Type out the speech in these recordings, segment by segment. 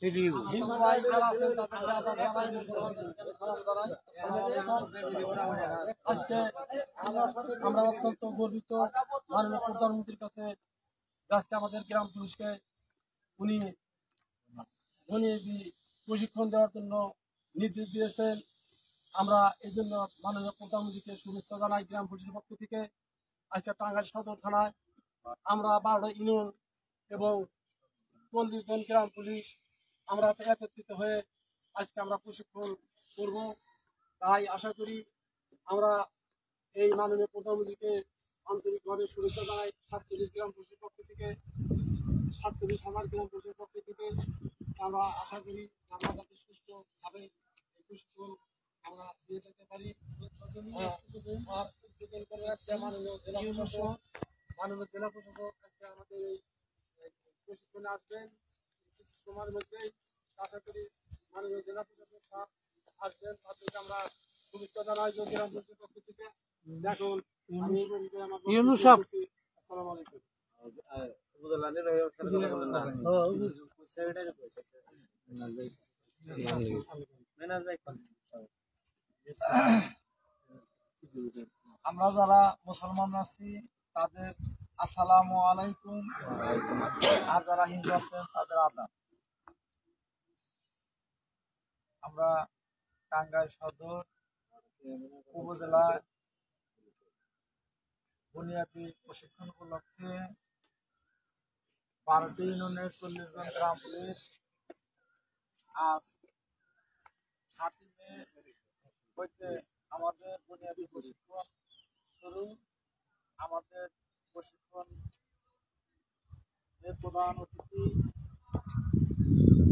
আজকে আমরা অত্যন্ত গর্বিত মাননীয় প্রধানমন্ত্রীর কাছে, আজকে আমাদের গ্রাম পুলিশকে উনি প্রশিক্ষণ দেওয়ার জন্য নির্দেশ দিয়েছেন। আমরা এই জন্য মাননীয় প্রধানমন্ত্রীকে শুভেচ্ছা জানাই গ্রাম পুলিশের পক্ষ থেকে। আজকে টাঙ্গাইল সদর থানায় আমরা 12টা ইউনিয়ন এবং 40 জন গ্রাম পুলিশ আমরা একত্রিত হয়ে আজকে আমরা প্রশিক্ষণ করব। তাই আশা করি আমরা এই মাননীয় প্রধানমন্ত্রীকে আন্তরিকভাবে শুভেচ্ছা জানাই 47 গ্রাম পুলিশের পক্ষ থেকে, 47,000 গ্রাম পুলিশের পক্ষ থেকে। আমরা আশা করি আমরা যাতে সুস্থভাবে এই প্রশিক্ষণ আমরা দিয়ে যেতে পারি। আর উদ্বোধন করে রাখছে মাননীয় জেলা প্রশাসক আজকে আমাদের এই প্রশিক্ষণে আসবেন। কিছু সময়ের মধ্যেই আশা করি মাননীয় জেলা প্রশাসক আসবেন, তাদেরকে আমরা শুভেচ্ছা জানাই গ্রাম পুলিশের পক্ষ থেকে। দেখুন আসসালামু আলাইকুম। আমরা যারা মুসলমান আছি তাদের আসসালামু আলাইকুম, আর যারা হিন্দু আছেন তাদের আদাব। আমরা টাঙ্গাইল সদর উপজেলা বুনিয়াদী প্রশিক্ষণ উপলক্ষে 12টি ইউনিয়নের 40 জন গ্রাম পুলিশ আজ 7 মে হইতে আমাদের বুনিয়াদী প্রশিক্ষণ শুরু। আমাদের প্রশিক্ষণ প্রধান অতিথি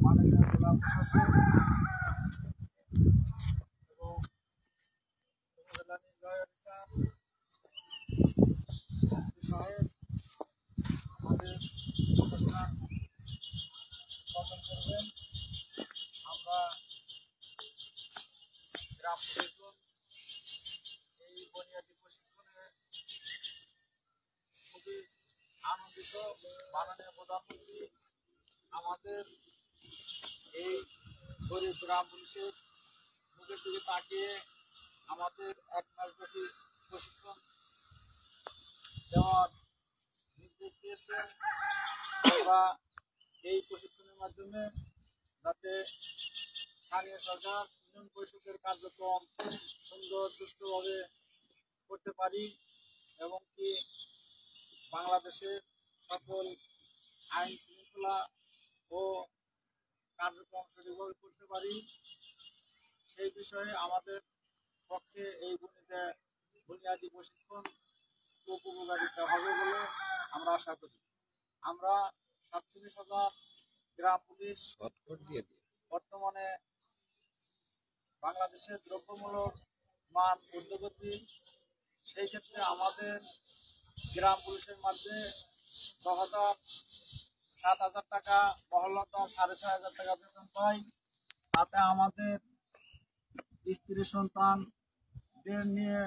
মাননীয় জেলা প্রশাসক এবং উপজেলা নির্বাহী অফিসার সাহেব আমাদের অনুষ্ঠান উদ্বোধন করবেন। আমরা গ্রাম পুলিশগণ এই বুনিয়াদী প্রশিক্ষণে খুবই আনন্দিত। মাননীয় প্রধানমন্ত্রী আমাদের এই গরিব গ্রাম পুলিশের মুখের দিকে তাকিয়ে আমাদের 1 মাসব্যাপী প্রশিক্ষণ দেওয়ার নির্দেশ দিয়েছেন। আমরা এই প্রশিক্ষণের মাধ্যমে যাতে স্থানীয় সরকার ইউনিয়ন পরিষদের কার্যক্রম সুন্দর সুষ্ঠুভাবে করতে পারি এবং কি বাংলাদেশের সকল আইন শৃঙ্খলা ও কার্যক্রম সঠিকভাবে করতে পারি, সেই বিষয়ে আমাদের পক্ষে এই বুনিয়াদী প্রশিক্ষণ উপকারিতা হবে বলে আমরা আশা করি। আমরা 47,000 গ্রাম পুলিশ বর্তমানে বাংলাদেশের দ্রব্যমূল্যর মান ঊর্ধ্বগতি, সেই ক্ষেত্রে আমাদের গ্রাম পুলিশের মধ্যে 7,000 টাকা মহলতা 6,500 টাকা বেতন পাই। তাতে আমাদের স্ত্রী সন্তানদের নিয়ে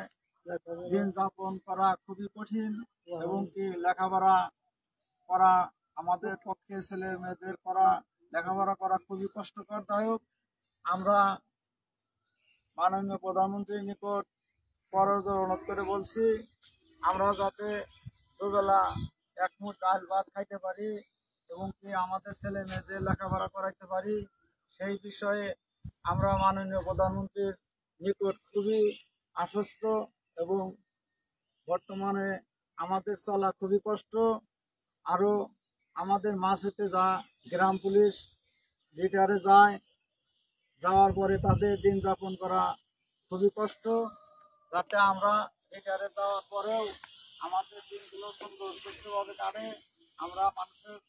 দিন যাপন করা খুবই কঠিন এবং কি লেখাপড়া করা আমাদের পক্ষে ছেলে মেয়েদের লেখাপড়া করা খুবই কষ্টকরদায়ক। আমরা মাননীয় প্রধানমন্ত্রীর নিকট করজোড়ে অনুরোধ করে বলছি, আমরা যাতে দুবেলা এক মুঠ ডাল ভাত খাইতে পারি এবং কি আমাদের ছেলে মেয়েদের লেখাপড়া করাইতে পারি, সেই বিষয়ে আমরা মাননীয় প্রধানমন্ত্রীর নিকট খুবই আশ্বস্ত। এবং বর্তমানে আমাদের চলা খুবই কষ্ট। আরও আমাদের মাছ হতে যা গ্রাম পুলিশ রিটায়ারে যাওয়ার পরে তাদের দিন যাপন করা খুবই কষ্ট, যাতে আমরা রিটায়ারে যাওয়ার পরেও আমাদের দিনগুলো সুন্দর সুষ্ঠুভাবে কাটে, আমরা মানুষের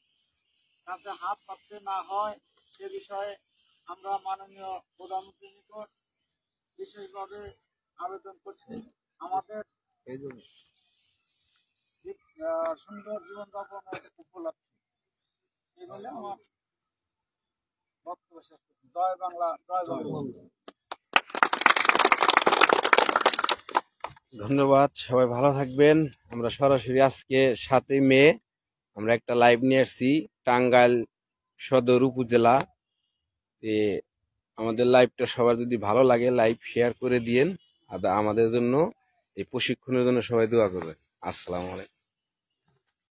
কাছে হাত পাততে না হয়, সে বিষয়ে আমরা মাননীয় প্রধানমন্ত্রীর নিকট বিশেষভাবে আবেদন করছি। আমাদের সুন্দর জীবনযাপনের উপলক্ষে এই বলে আমার বক্তব্য শেষ করছি। জয় বাংলা, জয় বঙ্গবন্ধু। ধন্যবাদ, সবাই ভালো থাকবেন। আমরা সরাসরি আজকে 7 মে আমরা একটা লাইভ নিয়ে আসছি টাঙ্গাইল সদর উপজেলা তে আমাদের লাইভটা সবার যদি ভালো লাগে লাইভ শেয়ার করে দিয়েন। আর আমাদের জন্য এই প্রশিক্ষণের জন্য সবাই দোয়া করবেন। আসসালামু আলাইকুম।